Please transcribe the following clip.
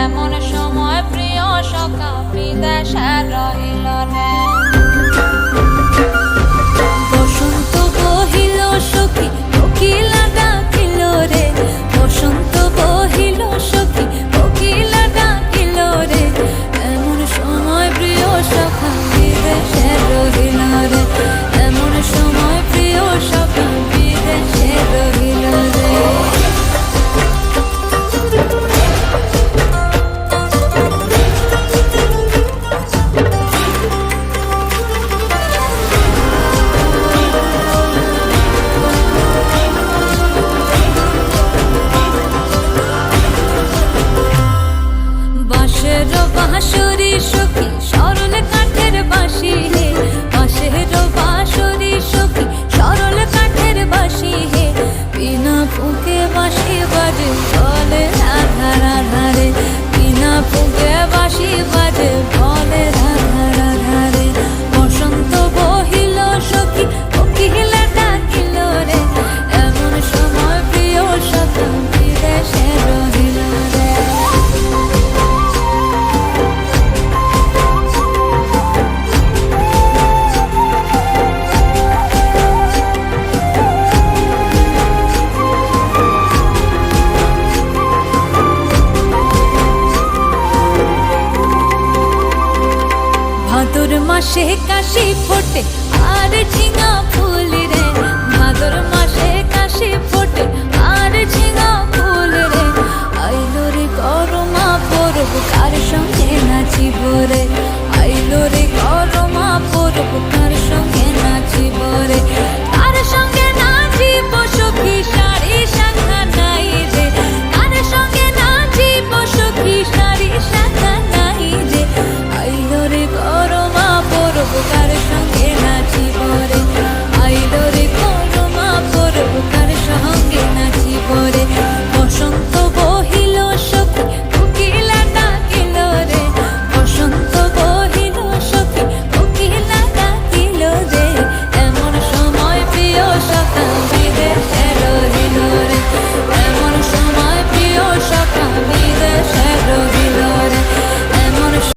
এমন সময় প্রিয় সখা বিদেশে রহিল রে। বসন্ত বহিল সখী কোকিলা ডাকিল রে, বসন্ত বহিল সখী কোকিলা ডাকিল রে, এমন সময় প্রিয় সখা বিদেশে রহিল রে, এমন সময় প্রিয় সখা বিদেশে রহিল রে। বাঁশরি সখী সরল কাঠের বাঁশি হে, বাঁশের বাঁশরি সখী সরল কাঠের বাঁশি হে, বিনা ফুঁকে বাঁশি বাজে বলে রাধা রাধা রে, বিনা ফুঁকে বাঁশি বাজে বলে রাধা রাধা রে। বসন্ত বহিল সখী কোকিলা ডাকিল রে, এমন সময় প্রিয় সখা বিদেশে রহিল রে। ভাদর মাসে কাশি ফোটে আর ঝিঙে